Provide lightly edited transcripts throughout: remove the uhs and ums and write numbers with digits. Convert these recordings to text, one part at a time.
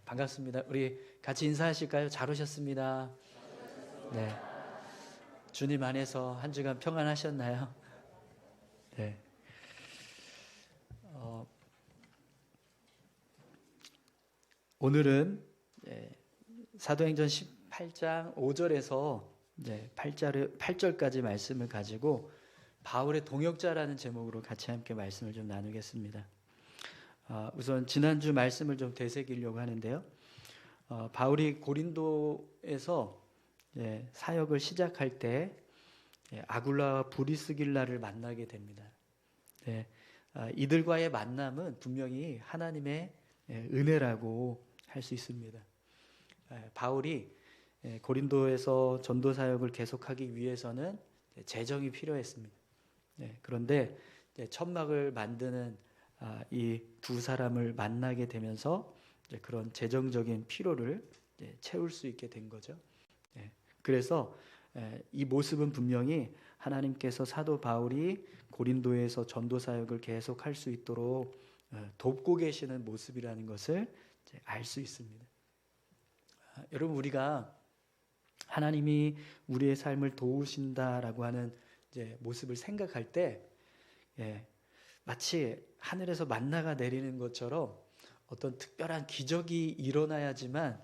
반갑습니다. 우리 같이 인사하실까요? 잘 오셨습니다. 네. 주님 안에서 한 주간 평안하셨나요? 네. 오늘은 사도행전 18장 5절에서 8절까지 말씀을 가지고 바울의 동역자라는 제목으로 같이 함께 말씀을 좀 나누겠습니다. 우선 지난주 말씀을 좀 되새기려고 하는데요. 바울이 고린도에서 사역을 시작할 때 아굴라와 브리스길라를 만나게 됩니다. 이들과의 만남은 분명히 하나님의 은혜라고 할 수 있습니다. 바울이 고린도에서 전도 사역을 계속하기 위해서는 재정이 필요했습니다. 그런데 천막을 만드는 이 두 사람을 만나게 되면서 그런 재정적인 필요를 채울 수 있게 된 거죠. 그래서 이 모습은 분명히 하나님께서 사도 바울이 고린도에서 전도 사역을 계속할 수 있도록 돕고 계시는 모습이라는 것을 알 수 있습니다. 여러분, 우리가 하나님이 우리의 삶을 도우신다라고 하는 모습을 생각할 때 마치 하늘에서 만나가 내리는 것처럼 어떤 특별한 기적이 일어나야지만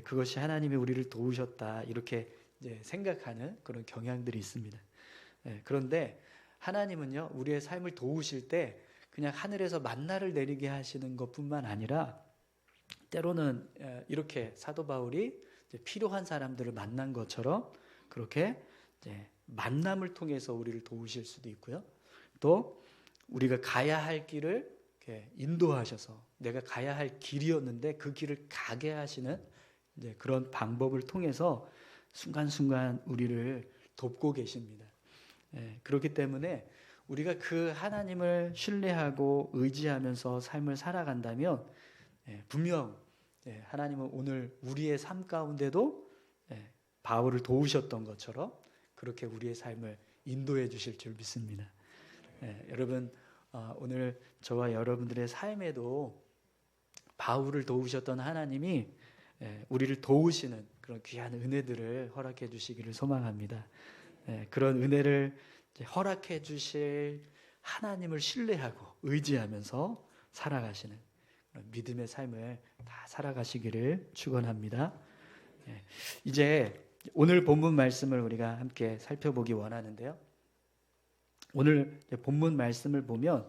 그것이 하나님이 우리를 도우셨다 이렇게 생각하는 그런 경향들이 있습니다. 그런데 하나님은요, 우리의 삶을 도우실 때 그냥 하늘에서 만나를 내리게 하시는 것뿐만 아니라 때로는 이렇게 사도 바울이 필요한 사람들을 만난 것처럼 그렇게 만남을 통해서 우리를 도우실 수도 있고요. 또 우리가 가야 할 길을 인도하셔서 내가 가야 할 길이었는데 그 길을 가게 하시는 그런 방법을 통해서 순간순간 우리를 돕고 계십니다. 그렇기 때문에 우리가 그 하나님을 신뢰하고 의지하면서 삶을 살아간다면 분명 하나님은 오늘 우리의 삶 가운데도 바울을 도우셨던 것처럼 그렇게 우리의 삶을 인도해 주실 줄 믿습니다. 여러분, 오늘 저와 여러분들의 삶에도 바울을 도우셨던 하나님이 우리를 도우시는 그런 귀한 은혜들을 허락해 주시기를 소망합니다. 그런 은혜를 허락해 주실 하나님을 신뢰하고 의지하면서 살아가시는 믿음의 삶을 다 살아가시기를 축원합니다. 이제 오늘 본문 말씀을 우리가 함께 살펴보기 원하는데요. 오늘 본문 말씀을 보면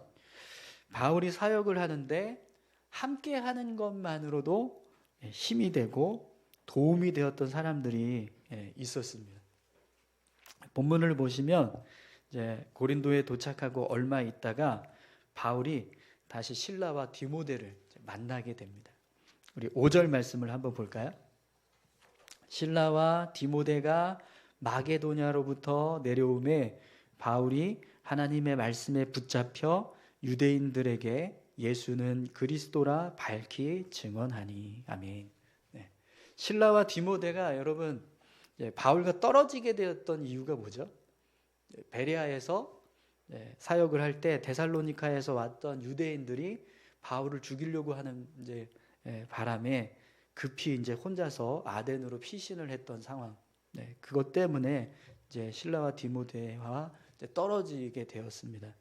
바울이 사역을 하는데 함께 하는 것만으로도 힘이 되고 도움이 되었던 사람들이 있었습니다. 본문을 보시면 이제 고린도에 도착하고 얼마 있다가 바울이 다시 실라와 디모데를 만나게 됩니다. 우리 5절 말씀을 한번 볼까요? 실라와 디모데가 마게도냐로부터 내려오매 바울이 하나님의 말씀에 붙잡혀 유대인들에게 예수는 그리스도라 밝히 증언하니. 아멘. 실라와 디모데가 여러분 바울과 떨어지게 되었던 이유가 뭐죠? 베레아에서 사역을 할 때 데살로니카에서 왔던 유대인들이 바울을 죽이려고 하는 바람에 급히 혼자서 아덴으로 피신을 했던 상황. 그것 때문에 실라와 디모데와 떨어지게 되었습니다.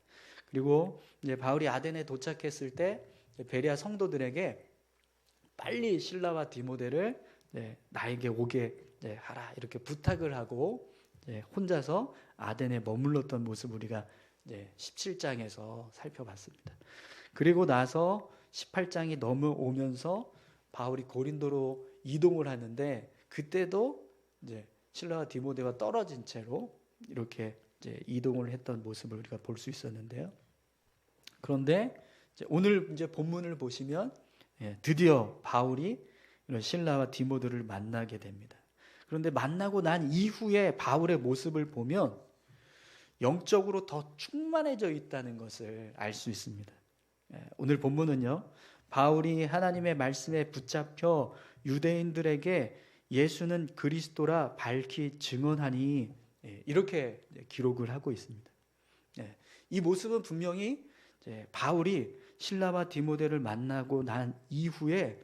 그리고 바울이 아덴에 도착했을 때 베레아 성도들에게 빨리 실라와 디모데를 나에게 오게 하라 이렇게 부탁을 하고 혼자서 아덴에 머물렀던 모습 우리가 17장에서 살펴봤습니다. 그리고 나서 18장이 넘어오면서 바울이 고린도로 이동을 하는데 그때도 실라와 디모데와 떨어진 채로 이렇게 이동을 했던 모습을 우리가 볼 수 있었는데요. 그런데 오늘 본문을 보시면 드디어 바울이 실라와 디모데를 만나게 됩니다. 그런데 만나고 난 이후에 바울의 모습을 보면 영적으로 더 충만해져 있다는 것을 알 수 있습니다. 오늘 본문은요, 바울이 하나님의 말씀에 붙잡혀 유대인들에게 예수는 그리스도라 밝히 증언하니 이렇게 기록을 하고 있습니다. 이 모습은 분명히 바울이 실라와 디모데를 만나고 난 이후에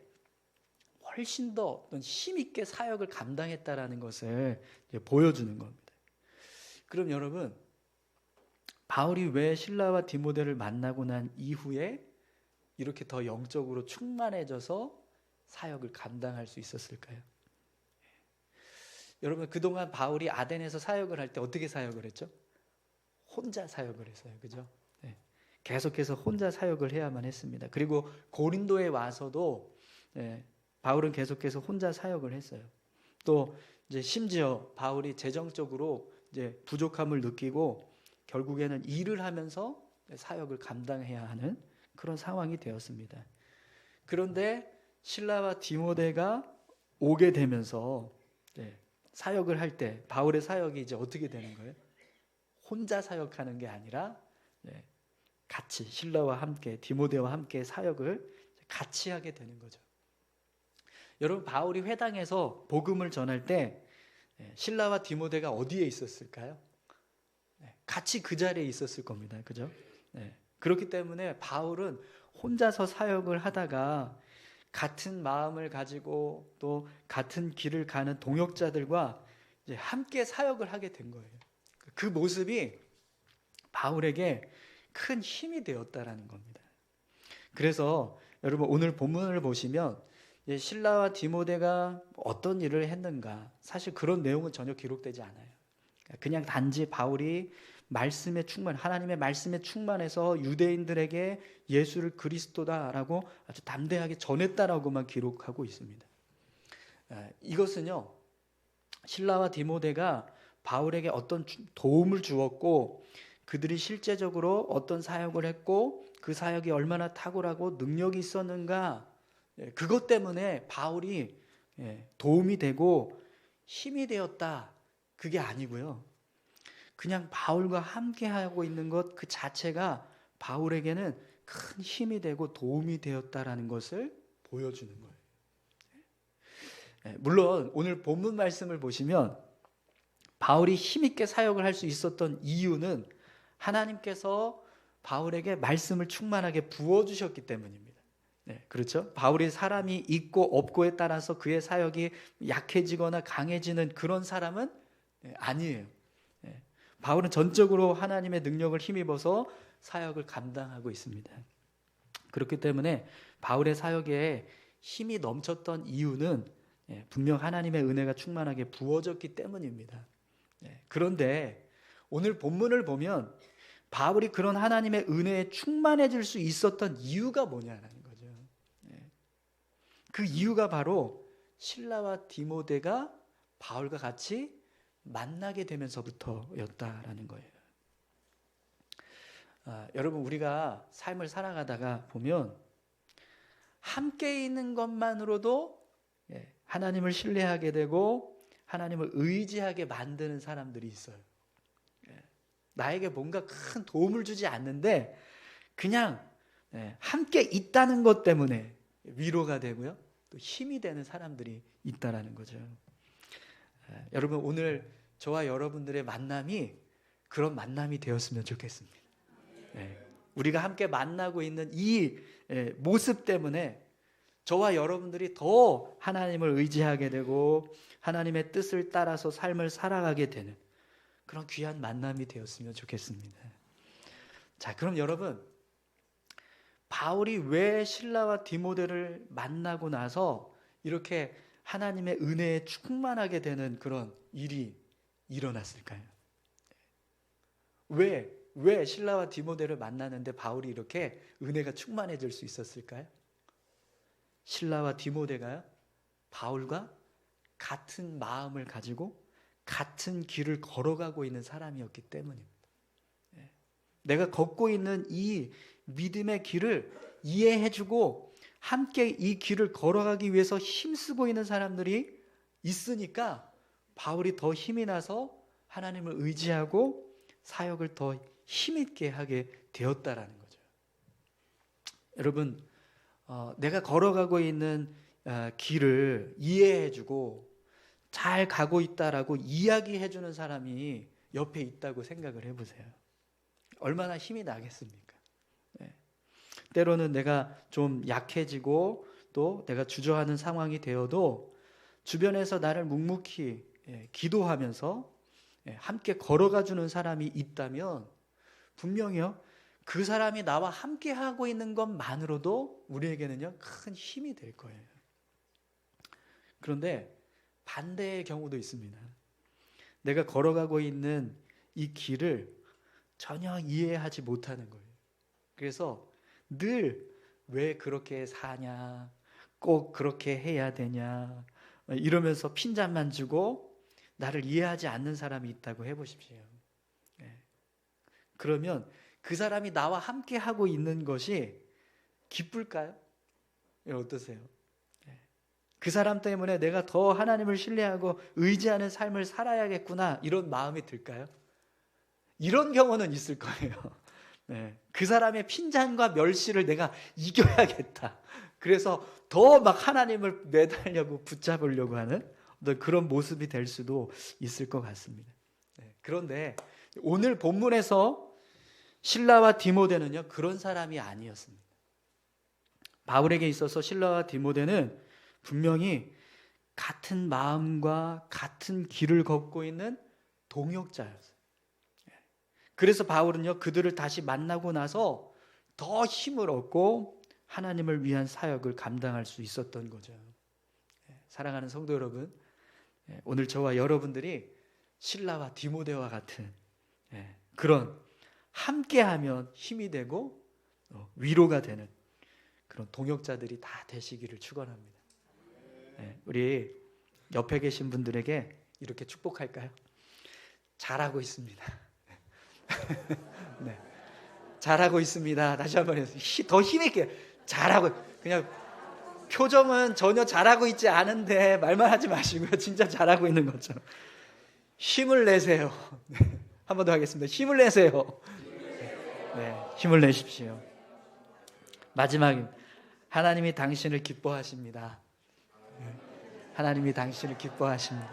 훨씬 더 어떤 힘있게 사역을 감당했다라는 것을 보여주는 겁니다. 그럼 여러분, 바울이 왜 실라와 디모데를 만나고 난 이후에 이렇게 더 영적으로 충만해져서 사역을 감당할 수 있었을까요? 여러분, 그동안 바울이 아덴에서 사역을 할 때 어떻게 사역을 했죠? 혼자 사역을 했어요. 그죠? 네. 계속해서 혼자 사역을 해야만 했습니다. 그리고 고린도에 와서도 바울은 계속해서 혼자 사역을 했어요. 또 이제 심지어 바울이 재정적으로 이제 부족함을 느끼고 결국에는 일을 하면서 사역을 감당해야 하는 그런 상황이 되었습니다. 그런데 실라와 디모데가 오게 되면서 사역을 할 때 바울의 사역이 이제 어떻게 되는 거예요? 혼자 사역하는 게 아니라 같이 실라와 함께 디모데와 함께 사역을 같이 하게 되는 거죠. 여러분, 바울이 회당에서 복음을 전할 때 실라와 디모데가 어디에 있었을까요? 같이 그 자리에 있었을 겁니다. 그죠? 그렇기 때문에 바울은 혼자서 사역을 하다가 같은 마음을 가지고 또 같은 길을 가는 동역자들과 이제 함께 사역을 하게 된 거예요. 그 모습이 바울에게 큰 힘이 되었다라는 겁니다. 그래서 여러분, 오늘 본문을 보시면 실라와 디모데가 어떤 일을 했는가, 사실 그런 내용은 전혀 기록되지 않아요. 그냥 단지 바울이 말씀에 충만, 하나님의 말씀에 충만해서 유대인들에게 예수를 그리스도다라고 아주 담대하게 전했다라고만 기록하고 있습니다. 이것은요, 실라와 디모데가 바울에게 어떤 도움을 주었고 그들이 실제적으로 어떤 사역을 했고 그 사역이 얼마나 탁월하고 능력이 있었는가, 그것 때문에 바울이 도움이 되고 힘이 되었다, 그게 아니고요. 그냥 바울과 함께하고 있는 것 그 자체가 바울에게는 큰 힘이 되고 도움이 되었다라는 것을 보여주는 거예요. 물론 오늘 본문 말씀을 보시면 바울이 힘있게 사역을 할 수 있었던 이유는 하나님께서 바울에게 말씀을 충만하게 부어주셨기 때문입니다. 그렇죠? 바울이 사람이 있고 없고에 따라서 그의 사역이 약해지거나 강해지는 그런 사람은 아니에요. 바울은 전적으로 하나님의 능력을 힘입어서 사역을 감당하고 있습니다. 그렇기 때문에 바울의 사역에 힘이 넘쳤던 이유는 분명 하나님의 은혜가 충만하게 부어졌기 때문입니다. 그런데 오늘 본문을 보면 바울이 그런 하나님의 은혜에 충만해질 수 있었던 이유가 뭐냐는 거죠. 그 이유가 바로 실라와 디모데가 바울과 같이 만나게 되면서부터였다라는 거예요. 여러분, 우리가 삶을 살아가다가 보면 함께 있는 것만으로도 하나님을 신뢰하게 되고 하나님을 의지하게 만드는 사람들이 있어요. 나에게 뭔가 큰 도움을 주지 않는데 그냥 함께 있다는 것 때문에 위로가 되고요, 또 힘이 되는 사람들이 있다라는 거죠. 여러분, 오늘 저와 여러분들의 만남이 그런 만남이 되었으면 좋겠습니다. 우리가 함께 만나고 있는 이 모습 때문에 저와 여러분들이 더 하나님을 의지하게 되고 하나님의 뜻을 따라서 삶을 살아가게 되는 그런 귀한 만남이 되었으면 좋겠습니다. 자, 그럼 여러분, 바울이 왜 실라와 디모데를 만나고 나서 이렇게 하나님의 은혜에 충만하게 되는 그런 일이 일어났을까요? 왜 실라와 디모데를 만나는데 바울이 이렇게 은혜가 충만해질 수 있었을까요? 실라와 디모데가요, 바울과 같은 마음을 가지고 같은 길을 걸어가고 있는 사람이었기 때문입니다. 내가 걷고 있는 이 믿음의 길을 이해해주고 함께 이 길을 걸어가기 위해서 힘쓰고 있는 사람들이 있으니까 바울이 더 힘이 나서 하나님을 의지하고 사역을 더 힘있게 하게 되었다라는 거죠. 여러분, 내가 걸어가고 있는 길을 이해해주고 잘 가고 있다라고 이야기해주는 사람이 옆에 있다고 생각을 해보세요. 얼마나 힘이 나겠습니까? 때로는 내가 좀 약해지고 또 내가 주저하는 상황이 되어도 주변에서 나를 묵묵히 기도하면서 함께 걸어가 주는 사람이 있다면 분명히요, 그 사람이 나와 함께 하고 있는 것만으로도 우리에게는요 큰 힘이 될 거예요. 그런데 반대의 경우도 있습니다. 내가 걸어가고 있는 이 길을 전혀 이해하지 못하는 거예요. 그래서 늘 왜 그렇게 사냐, 꼭 그렇게 해야 되냐 이러면서 핀잔만 주고 나를 이해하지 않는 사람이 있다고 해보십시오. 그러면 그 사람이 나와 함께 하고 있는 것이 기쁠까요? 어떠세요? 그 사람 때문에 내가 더 하나님을 신뢰하고 의지하는 삶을 살아야겠구나 이런 마음이 들까요? 이런 경우는 있을 거예요. 그 사람의 핀잔과 멸시를 내가 이겨야겠다. 그래서 더 막 하나님을 매달려고 붙잡으려고 하는 그런 모습이 될 수도 있을 것 같습니다. 그런데 오늘 본문에서 실라와 디모데는요 그런 사람이 아니었습니다. 바울에게 있어서 실라와 디모데는 분명히 같은 마음과 같은 길을 걷고 있는 동역자였어요. 그래서 바울은요 그들을 다시 만나고 나서 더 힘을 얻고 하나님을 위한 사역을 감당할 수 있었던 거죠. 사랑하는 성도 여러분, 오늘 저와 여러분들이 실라와 디모데와 같은 그런 함께하면 힘이 되고 위로가 되는 그런 동역자들이 다 되시기를 축원합니다. 우리 옆에 계신 분들에게 이렇게 축복할까요? 잘하고 있습니다. 네. 잘하고 있습니다. 다시 한번 해서 더 힘있게 잘하고, 그냥 표정은 전혀 잘하고 있지 않은데 말만 하지 마시고요. 진짜 잘하고 있는 것처럼 힘을 내세요. 한 번 더 하겠습니다. 힘을 내세요. 네, 힘을 내십시오. 마지막, 하나님이 당신을 기뻐하십니다. 하나님이 당신을 기뻐하십니다.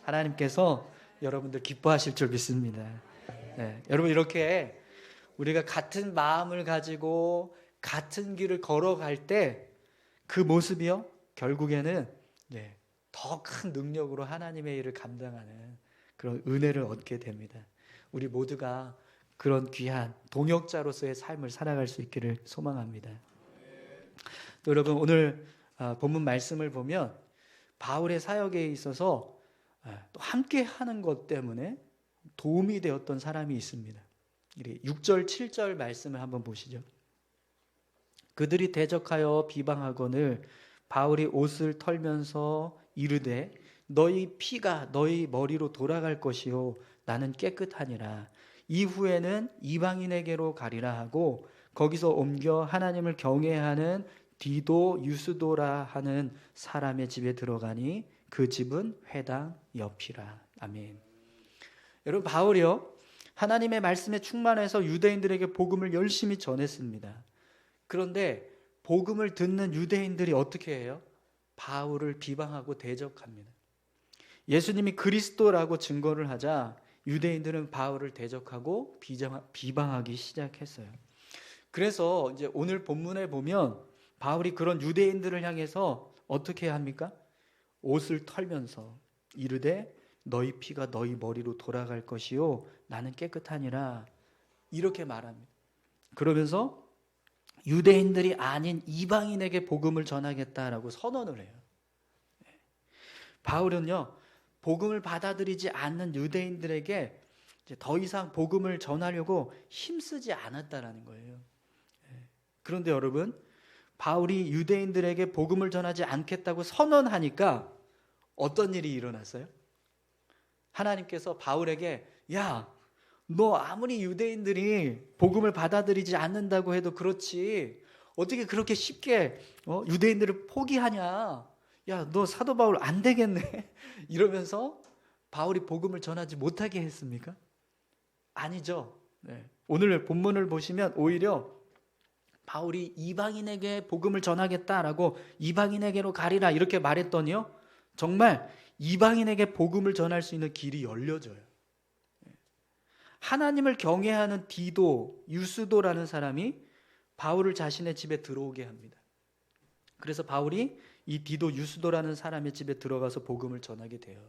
하나님께서 여러분들 기뻐하실 줄 믿습니다. 여러분, 이렇게 우리가 같은 마음을 가지고 같은 길을 걸어갈 때 그 모습이요 결국에는 더 큰 능력으로 하나님의 일을 감당하는 그런 은혜를 얻게 됩니다. 우리 모두가 그런 귀한 동역자로서의 삶을 살아갈 수 있기를 소망합니다. 또 여러분, 오늘 본문 말씀을 보면 바울의 사역에 있어서 또 함께 하는 것 때문에 도움이 되었던 사람이 있습니다. 6절 7절 말씀을 한번 보시죠. 그들이 대적하여 비방하거늘 바울이 옷을 털면서 이르되 너희 피가 너희 머리로 돌아갈 것이요 나는 깨끗하니라. 이후에는 이방인에게로 가리라 하고 거기서 옮겨 하나님을 경외하는 디도 유스도라 하는 사람의 집에 들어가니 그 집은 회당 옆이라. 아멘. 여러분, 바울이요 하나님의 말씀에 충만해서 유대인들에게 복음을 열심히 전했습니다. 그런데 복음을 듣는 유대인들이 어떻게 해요? 바울을 비방하고 대적합니다. 예수님이 그리스도라고 증거를 하자 유대인들은 바울을 대적하고 비방하기 시작했어요. 그래서 이제 오늘 본문에 보면 바울이 그런 유대인들을 향해서 어떻게 합니까? 옷을 털면서 이르되 너희 피가 너희 머리로 돌아갈 것이요 나는 깨끗하니라 이렇게 말합니다. 그러면서 유대인들이 아닌 이방인에게 복음을 전하겠다라고 선언을 해요. 바울은요 복음을 받아들이지 않는 유대인들에게 이제 더 이상 복음을 전하려고 힘쓰지 않았다라는 거예요. 그런데 여러분, 바울이 유대인들에게 복음을 전하지 않겠다고 선언하니까 어떤 일이 일어났어요? 하나님께서 바울에게 야, 너 아무리 유대인들이 복음을 받아들이지 않는다고 해도 그렇지 어떻게 그렇게 쉽게 유대인들을 포기하냐? 야, 너 사도 바울 안 되겠네. 이러면서 바울이 복음을 전하지 못하게 했습니까? 아니죠. 오늘 본문을 보시면 오히려 바울이 이방인에게 복음을 전하겠다라고 이방인에게로 가리라 이렇게 말했더니요 정말 이방인에게 복음을 전할 수 있는 길이 열려져요. 하나님을 경외하는 디도, 유스도라는 사람이 바울을 자신의 집에 들어오게 합니다. 그래서 바울이 이 디도 유스도라는 사람의 집에 들어가서 복음을 전하게 돼요.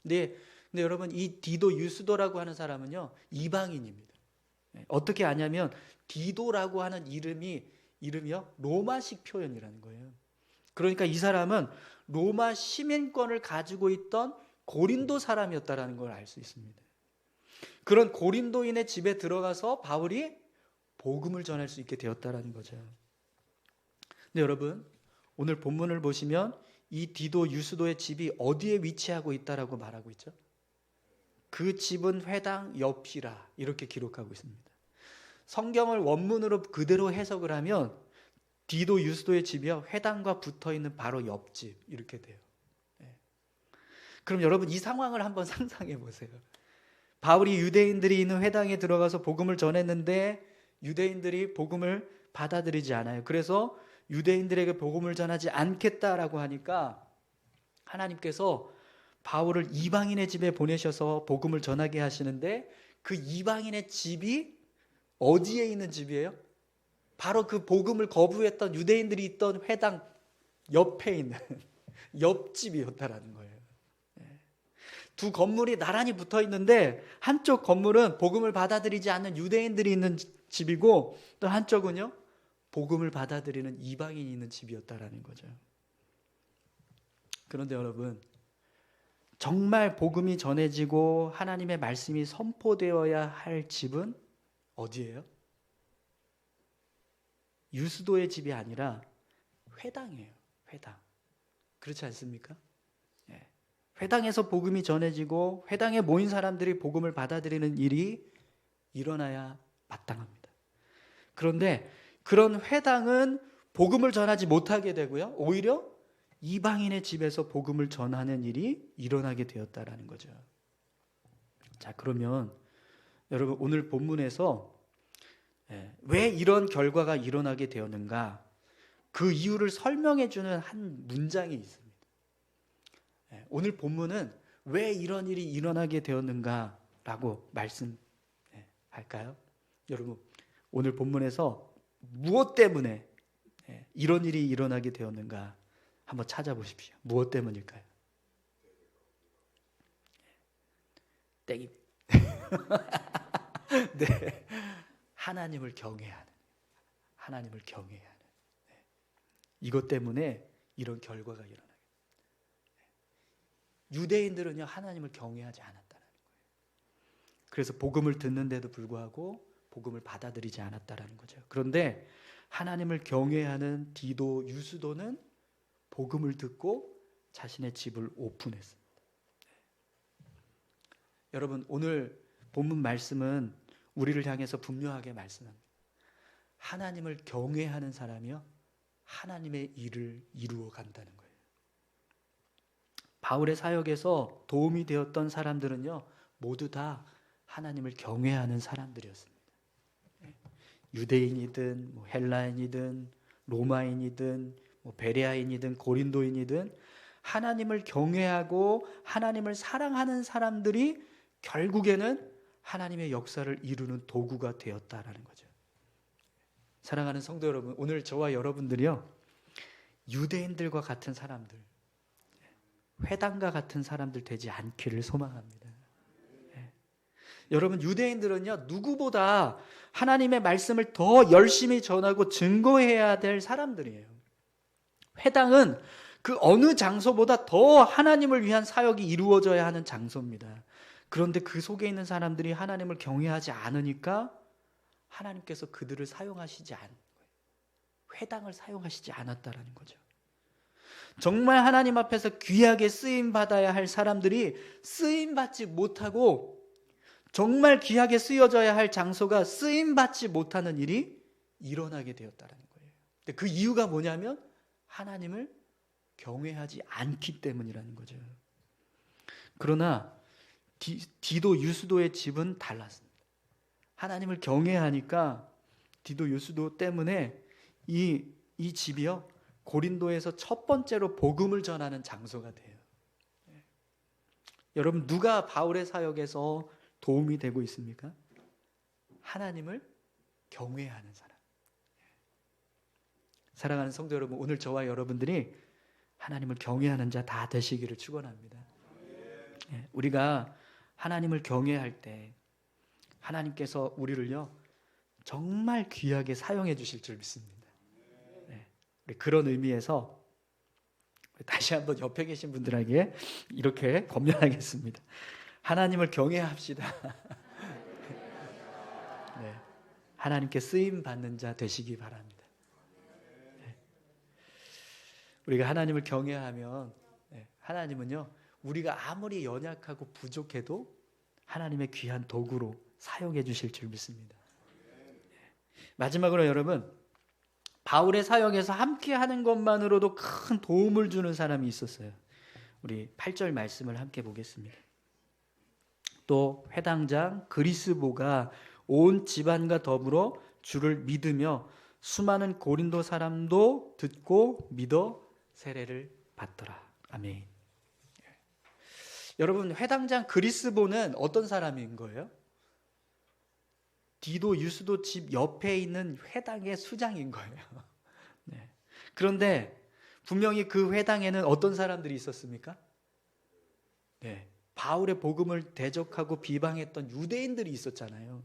근데 여러분, 이 디도 유스도라고 하는 사람은요, 이방인입니다. 어떻게 아냐면 디도라고 하는 이름이요 로마식 표현이라는 거예요. 그러니까 이 사람은 로마 시민권을 가지고 있던 고린도 사람이었다라는 걸 알 수 있습니다. 그런 고린도인의 집에 들어가서 바울이 복음을 전할 수 있게 되었다라는 거죠. 근데 여러분, 오늘 본문을 보시면 이 디도 유스도의 집이 어디에 위치하고 있다라고 말하고 있죠? 그 집은 회당 옆이라 이렇게 기록하고 있습니다. 성경을 원문으로 그대로 해석을 하면 디도 유스도의 집이요 회당과 붙어있는 바로 옆집 이렇게 돼요. 그럼 여러분, 이 상황을 한번 상상해 보세요. 바울이 유대인들이 있는 회당에 들어가서 복음을 전했는데 유대인들이 복음을 받아들이지 않아요. 그래서 유대인들에게 복음을 전하지 않겠다라고 하니까 하나님께서 바울을 이방인의 집에 보내셔서 복음을 전하게 하시는데, 그 이방인의 집이 어디에 있는 집이에요? 바로 그 복음을 거부했던 유대인들이 있던 회당 옆에 있는 옆집이었다라는 거예요. 두 건물이 나란히 붙어 있는데 한쪽 건물은 복음을 받아들이지 않는 유대인들이 있는 집이고, 또 한쪽은요 복음을 받아들이는 이방인이 있는 집이었다라는 거죠. 그런데 여러분, 정말 복음이 전해지고 하나님의 말씀이 선포되어야 할 집은 어디예요? 유스도의 집이 아니라 회당이에요. 회당. 그렇지 않습니까? 회당에서 복음이 전해지고 회당에 모인 사람들이 복음을 받아들이는 일이 일어나야 마땅합니다. 그런데 그런 회당은 복음을 전하지 못하게 되고요, 오히려 이방인의 집에서 복음을 전하는 일이 일어나게 되었다라는 거죠. 자, 그러면 여러분, 오늘 본문에서 왜 이런 결과가 일어나게 되었는가, 그 이유를 설명해 주는 한 문장이 있습니다. 오늘 본문은 왜 이런 일이 일어나게 되었는가라고 말씀할까요? 여러분, 오늘 본문에서 무엇 때문에 이런 일이 일어나게 되었는가 한번 찾아보십시오. 무엇 때문일까요? 땡입니다. 네, 하나님을 경외하는, 이것 때문에 이런 결과가 일어나요. 유대인들은요 하나님을 경외하지 않았다는 거예요. 그래서 복음을 듣는데도 불구하고 복음을 받아들이지 않았다는 거죠. 그런데 하나님을 경외하는 디도 유스도는 복음을 듣고 자신의 집을 오픈했습니다. 여러분, 오늘 본문 말씀은 우리를 향해서 분명하게 말씀합니다. 하나님을 경외하는 사람이요 하나님의 일을 이루어 간다는 거예요. 바울의 사역에서 도움이 되었던 사람들은요 모두 다 하나님을 경외하는 사람들이었습니다. 유대인이든 헬라인이든 로마인이든 베레아인이든 고린도인이든 하나님을 경외하고 하나님을 사랑하는 사람들이 결국에는 하나님의 역사를 이루는 도구가 되었다라는 거죠. 사랑하는 성도 여러분, 오늘 저와 여러분들이요 유대인들과 같은 사람들, 회당과 같은 사람들 되지 않기를 소망합니다. 여러분, 유대인들은요 누구보다 하나님의 말씀을 더 열심히 전하고 증거해야 될 사람들이에요. 회당은 그 어느 장소보다 더 하나님을 위한 사역이 이루어져야 하는 장소입니다. 그런데 그 속에 있는 사람들이 하나님을 경외하지 않으니까 하나님께서 그들을 사용하시지 않은 거예요. 회당을 사용하시지 않았다라는 거죠. 정말 하나님 앞에서 귀하게 쓰임받아야 할 사람들이 쓰임받지 못하고 정말 귀하게 쓰여져야 할 장소가 쓰임받지 못하는 일이 일어나게 되었다는 거예요. 근데 그 이유가 뭐냐면 하나님을 경외하지 않기 때문이라는 거죠. 그러나 디도 유스도의 집은 달랐습니다. 하나님을 경외하니까 디도 유스도 때문에 이 집이요 고린도에서 첫 번째로 복음을 전하는 장소가 돼요. 여러분, 누가 바울의 사역에서 도움이 되고 있습니까? 하나님을 경외하는 사람. 사랑하는 성도 여러분, 오늘 저와 여러분들이 하나님을 경외하는 자 다 되시기를 축원합니다. 우리가 하나님을 경외할 때 하나님께서 우리를요 정말 귀하게 사용해 주실 줄 믿습니다. 그런 의미에서 다시 한번 옆에 계신 분들에게 이렇게 권면하겠습니다. 하나님을 경외합시다. 네. 하나님께 쓰임 받는 자 되시기 바랍니다. 네. 우리가 하나님을 경외하면 하나님은요 우리가 아무리 연약하고 부족해도 하나님의 귀한 도구로 사용해 주실 줄 믿습니다. 마지막으로 여러분, 바울의 사역에서 함께 하는 것만으로도 큰 도움을 주는 사람이 있었어요. 우리 8절 말씀을 함께 보겠습니다. 또 회당장 그리스보가 온 집안과 더불어 주를 믿으며 수많은 고린도 사람도 듣고 믿어 세례를 받더라. 아멘. 여러분, 회당장 그리스보는 어떤 사람인 거예요? 디도 유스도 집 옆에 있는 회당의 수장인 거예요. 네. 그런데 분명히 그 회당에는 어떤 사람들이 있었습니까? 네. 바울의 복음을 대적하고 비방했던 유대인들이 있었잖아요.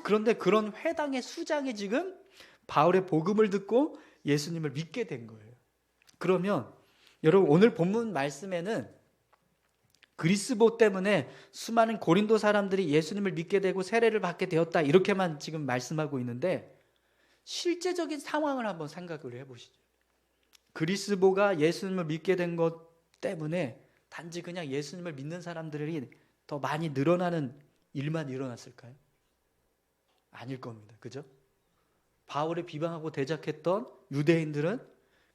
그런데 그런 회당의 수장이 지금 바울의 복음을 듣고 예수님을 믿게 된 거예요. 그러면 여러분, 오늘 본문 말씀에는 그리스보 때문에 수많은 고린도 사람들이 예수님을 믿게 되고 세례를 받게 되었다, 이렇게만 지금 말씀하고 있는데 실제적인 상황을 한번 생각을 해보시죠. 그리스보가 예수님을 믿게 된 것 때문에 단지 그냥 예수님을 믿는 사람들이 더 많이 늘어나는 일만 일어났을까요? 아닐 겁니다. 그죠? 바울을 비방하고 대적했던 유대인들은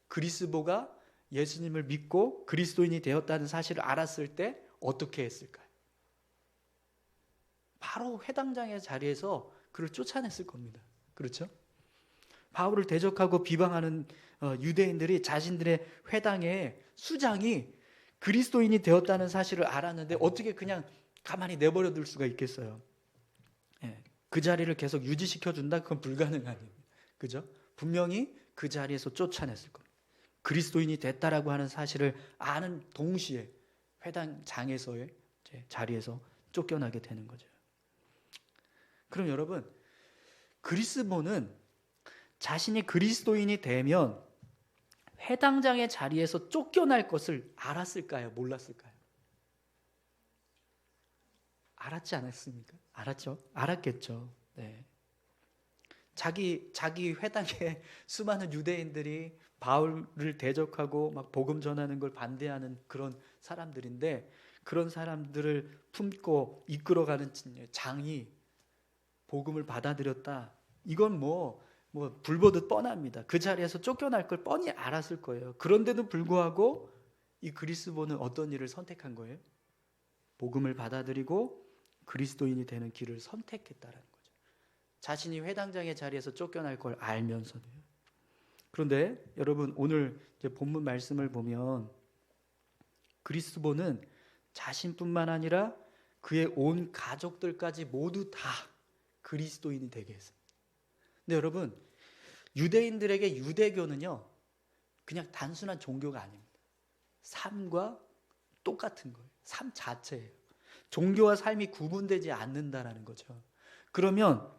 그리스보가 예수님을 믿고 그리스도인이 되었다는 사실을 알았을 때 어떻게 했을까요? 바로 회당장의 자리에서 그를 쫓아냈을 겁니다. 그렇죠? 바울을 대적하고 비방하는 유대인들이 자신들의 회당의 수장이 그리스도인이 되었다는 사실을 알았는데 어떻게 그냥 가만히 내버려 둘 수가 있겠어요? 그 자리를 계속 유지시켜준다? 그건 불가능합니다. 그죠? 분명히 그 자리에서 쫓아냈을 겁니다. 그리스도인이 됐다라고 하는 사실을 아는 동시에 회당장에서의 자리에서 쫓겨나게 되는 거죠. 그럼 여러분, 그리스보는 자신이 그리스도인이 되면 회당장의 자리에서 쫓겨날 것을 알았을까요? 몰랐을까요? 알았지 않았습니까? 알았죠? 알았겠죠. 네. 자기 회당에 수많은 유대인들이 바울을 대적하고 막 복음 전하는 걸 반대하는 그런 사람들인데, 그런 사람들을 품고 이끌어가는 장이 복음을 받아들였다. 이건 뭐 불보듯 뻔합니다. 그 자리에서 쫓겨날 걸 뻔히 알았을 거예요. 그런데도 불구하고 이 그리스보는 어떤 일을 선택한 거예요? 복음을 받아들이고 그리스도인이 되는 길을 선택했다라는 거죠. 자신이 회당장의 자리에서 쫓겨날 걸 알면서도요. 그런데 여러분, 오늘 이제 본문 말씀을 보면 그리스보는 자신뿐만 아니라 그의 온 가족들까지 모두 다 그리스도인이 되게 했습니다. 근데 여러분, 유대인들에게 유대교는요 그냥 단순한 종교가 아닙니다. 삶과 똑같은 거예요. 삶 자체예요. 종교와 삶이 구분되지 않는다라는 거죠. 그러면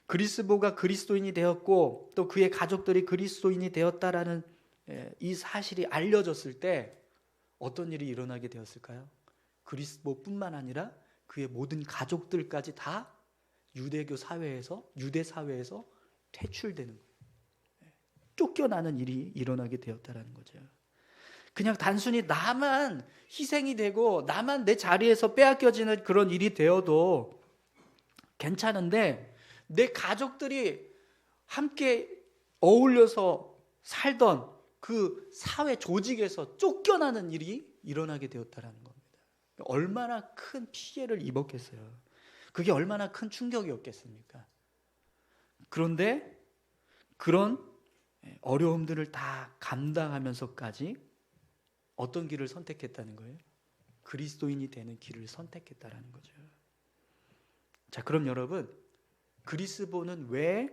그리스보가 그리스도인이 되었고 또 그의 가족들이 그리스도인이 되었다라는 이 사실이 알려졌을 때 어떤 일이 일어나게 되었을까요? 그리스보뿐만 아니라 그의 모든 가족들까지 다 유대 사회에서 퇴출되는 거예요. 쫓겨나는 일이 일어나게 되었다라는 거죠. 그냥 단순히 나만 희생이 되고 나만 내 자리에서 빼앗겨지는 그런 일이 되어도 괜찮은데, 내 가족들이 함께 어울려서 살던 그 사회 조직에서 쫓겨나는 일이 일어나게 되었다라는 겁니다. 얼마나 큰 피해를 입었겠어요. 그게 얼마나 큰 충격이었겠습니까? 그런데 그런 어려움들을 다 감당하면서까지 어떤 길을 선택했다는 거예요? 그리스도인이 되는 길을 선택했다라는 거죠. 자, 그럼 여러분, 그리스보는 왜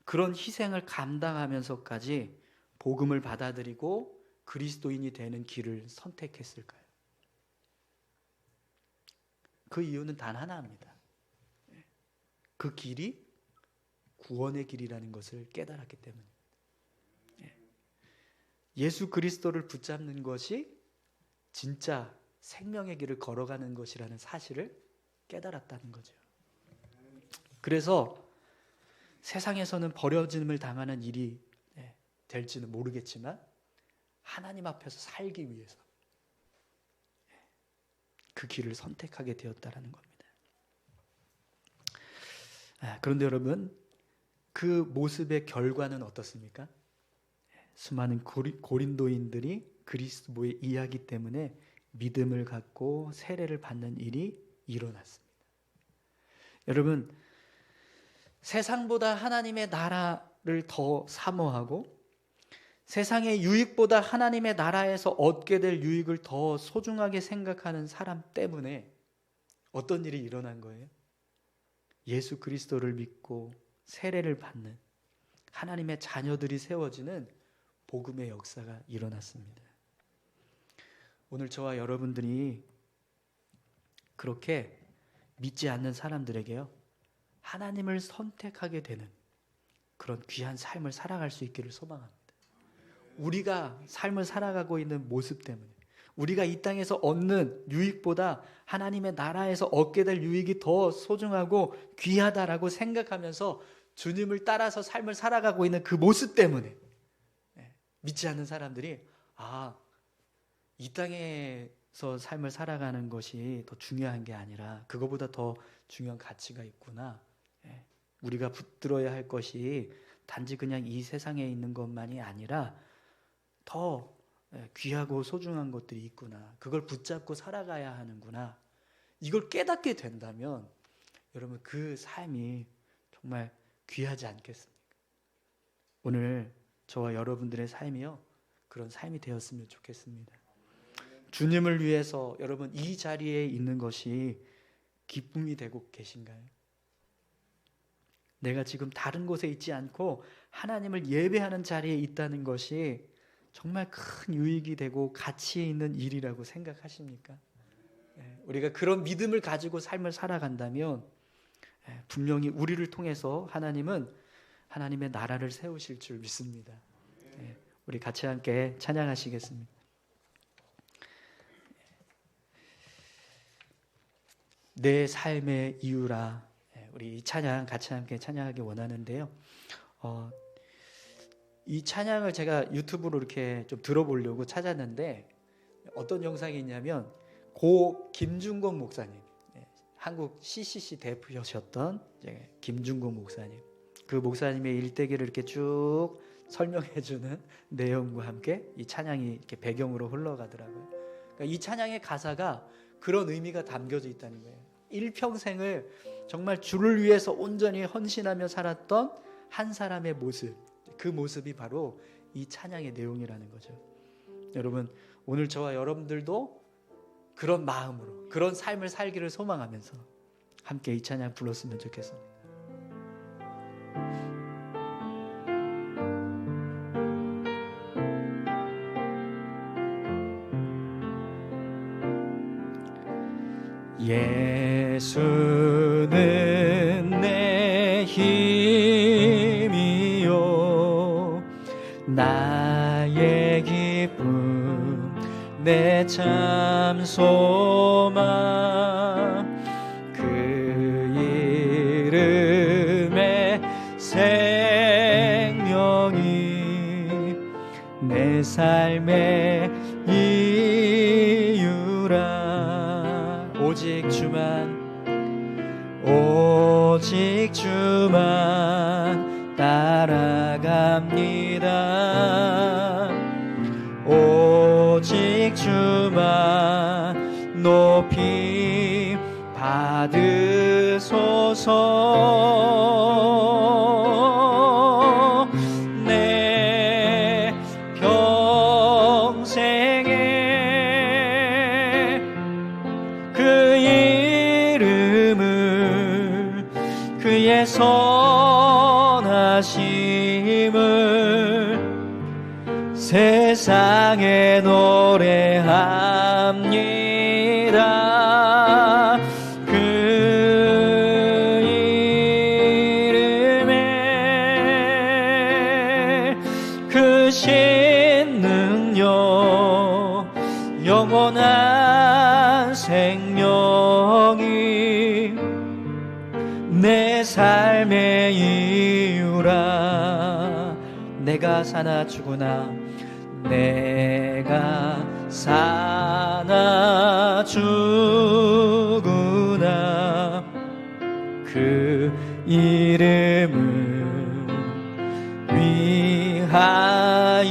그런 희생을 감당하면서까지 복음을 받아들이고 그리스도인이 되는 길을 선택했을까요? 그 이유는 단 하나입니다. 그 길이 구원의 길이라는 것을 깨달았기 때문입니다. 예수 그리스도를 붙잡는 것이 진짜 생명의 길을 걸어가는 것이라는 사실을 깨달았다는 거죠. 그래서 세상에서는 버려짐을 당하는 일이 될지는 모르겠지만 하나님 앞에서 살기 위해서 그 길을 선택하게 되었다는 겁니다. 그런데 여러분, 그 모습의 결과는 어떻습니까? 수많은 고린도인들이 그리스도의 이야기 때문에 믿음을 갖고 세례를 받는 일이 일어났습니다. 여러분, 세상보다 하나님의 나라를 더 사모하고 세상의 유익보다 하나님의 나라에서 얻게 될 유익을 더 소중하게 생각하는 사람 때문에 어떤 일이 일어난 거예요? 예수 그리스도를 믿고 세례를 받는 하나님의 자녀들이 세워지는 복음의 역사가 일어났습니다. 오늘 저와 여러분들이 그렇게 믿지 않는 사람들에게요, 하나님을 선택하게 되는 그런 귀한 삶을 살아갈 수 있기를 소망합니다. 우리가 삶을 살아가고 있는 모습 때문에, 우리가 이 땅에서 얻는 유익보다 하나님의 나라에서 얻게 될 유익이 더 소중하고 귀하다라고 생각하면서 주님을 따라서 삶을 살아가고 있는 그 모습 때문에 믿지 않는 사람들이 이 땅에서 삶을 살아가는 것이 더 중요한 게 아니라 그거보다 더 중요한 가치가 있구나. 우리가 붙들어야 할 것이 단지 그냥 이 세상에 있는 것만이 아니라 더 귀하고 소중한 것들이 있구나. 그걸 붙잡고 살아가야 하는구나. 이걸 깨닫게 된다면 여러분, 그 삶이 정말 귀하지 않겠습니까? 오늘 저와 여러분들의 삶이요, 그런 삶이 되었으면 좋겠습니다. 주님을 위해서 여러분 이 자리에 있는 것이 기쁨이 되고 계신가요? 내가 지금 다른 곳에 있지 않고 하나님을 예배하는 자리에 있다는 것이 정말 큰 유익이 되고 가치 있는 일이라고 생각하십니까? 우리가 그런 믿음을 가지고 삶을 살아간다면 분명히 우리를 통해서 하나님은 하나님의 나라를 세우실 줄 믿습니다. 우리 같이 함께 찬양하시겠습니다. 내 삶의 이유라. 우리 이 찬양 같이 함께 찬양하기 원하는데요. 이 찬양을 제가 유튜브로 이렇게 좀 들어보려고 찾았는데 어떤 영상이 있냐면 고 김준공 목사님, 한국 CCC 대표셨던 김준공 목사님, 그 목사님의 일대기를 이렇게 쭉 설명해주는 내용과 함께 이 찬양이 이렇게 배경으로 흘러가더라고요. 그러니까 이 찬양의 가사가 그런 의미가 담겨져 있다는 거예요. 일평생을 정말 주를 위해서 온전히 헌신하며 살았던 한 사람의 모습, 그 모습이 바로 이 찬양의 내용이라는 거죠. 여러분, 오늘 저와 여러분들도 그런 마음으로 그런 삶을 살기를 소망하면서 함께 이 찬양 불렀으면 좋겠습니다. 예수는 내 힘이요 나의 기쁨 내 참 소망 그 이름의 생명이 내 삶의 이유라. 오직 주만 따라갑니다. 오직 주만 높이 받으소서. 내 평생에 그 이름을 그의 선하신 세상에 노래합니다. 그 이름에 크신 능력 영원한 생명이 내 삶의 이유라. 내가 사나 죽으나 내가 사나 죽으나 그 이름을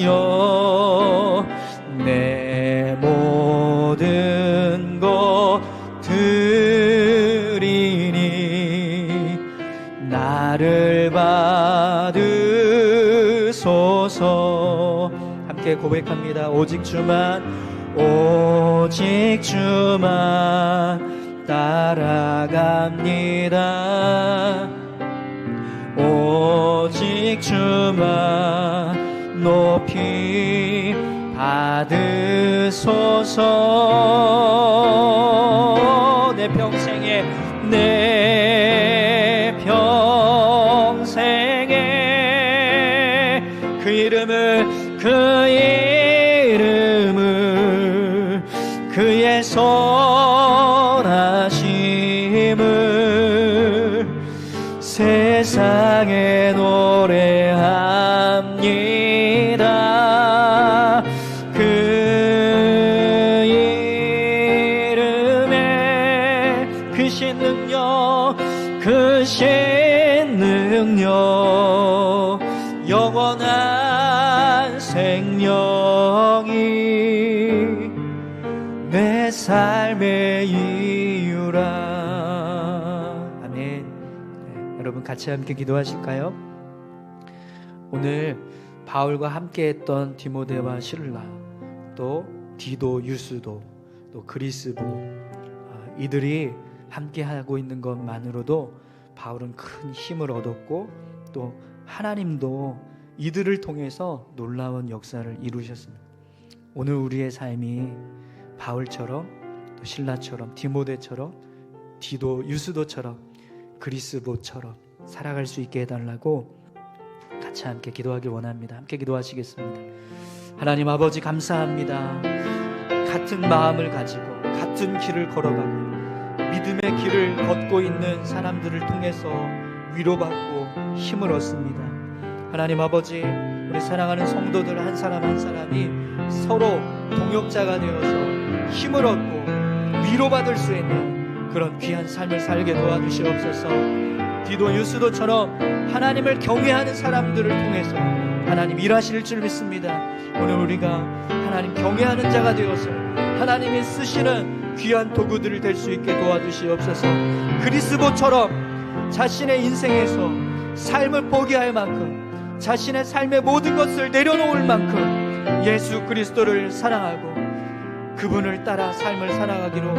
위하여 내 모든 것 드리니 나를 받으소서. 함께 고백합니다. 오직 주만 따라갑니다. 오직 주만 높이 받으소서. 내 평생에 그 이름을 그의 선하심을 세상에 노래합니다. 그 이름에 크신 능력 영원한 생명이 내 삶의 이유라. 아멘. 네, 여러분 같이 함께 기도하실까요? 오늘 바울과 함께했던 디모데와 실라, 또 디도, 유스도, 또 그리스도, 이들이 함께하고 있는 것만으로도 바울은 큰 힘을 얻었고 또 하나님도 이들을 통해서 놀라운 역사를 이루셨습니다. 오늘 우리의 삶이 바울처럼 또 실라처럼 디모데처럼 디도, 유스도처럼 그리스도처럼 살아갈 수 있게 해달라고 같이 함께 기도하길 원합니다. 함께 기도하시겠습니다. 하나님 아버지 감사합니다. 같은 마음을 가지고 같은 길을 걸어가고 믿음의 길을 걷고 있는 사람들을 통해서 위로받고 힘을 얻습니다. 하나님 아버지, 우리 사랑하는 성도들 한 사람 한 사람이 서로 동역자가 되어서 힘을 얻고 위로받을 수 있는 그런 귀한 삶을 살게 도와주시옵소서. 디도, 유스도처럼 하나님을 경외하는 사람들을 통해서 하나님 일하실 줄 믿습니다. 오늘 우리가 하나님 경외하는 자가 되어서 하나님이 쓰시는 귀한 도구들을 될 수 있게 도와주시옵소서. 그리스도처럼 자신의 인생에서 삶을 포기할 만큼 자신의 삶의 모든 것을 내려놓을 만큼 예수 그리스도를 사랑하고 그분을 따라 삶을 살아가기로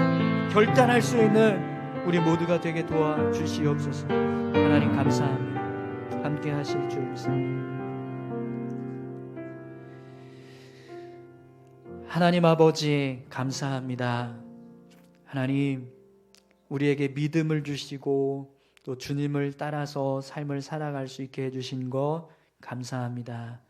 결단할 수 있는 우리 모두가 되게 도와주시옵소서. 하나님 감사합니다. 함께 하실 줄 믿습니다. 하나님 아버지 감사합니다. 하나님, 우리에게 믿음을 주시고 또 주님을 따라서 삶을 살아갈 수 있게 해주신 것 감사합니다.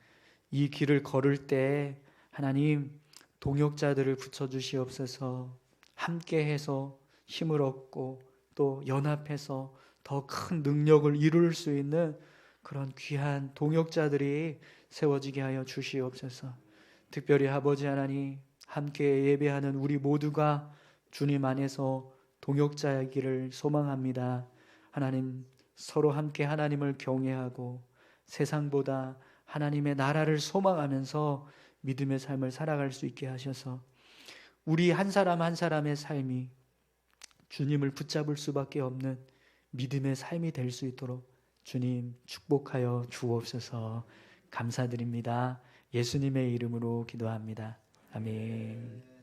이 길을 걸을 때 하나님 동역자들을 붙여주시옵소서. 함께해서 힘을 얻고 또 연합해서 더 큰 능력을 이룰 수 있는 그런 귀한 동역자들이 세워지게 하여 주시옵소서. 특별히 아버지 하나님, 함께 예배하는 우리 모두가 주님 안에서 동역자이기를 소망합니다. 하나님, 서로 함께 하나님을 경외하고 세상보다 하나님의 나라를 소망하면서 믿음의 삶을 살아갈 수 있게 하셔서 우리 한 사람 한 사람의 삶이 주님을 붙잡을 수밖에 없는 믿음의 삶이 될 수 있도록 주님 축복하여 주옵소서. 감사드립니다. 예수님의 이름으로 기도합니다. 아멘.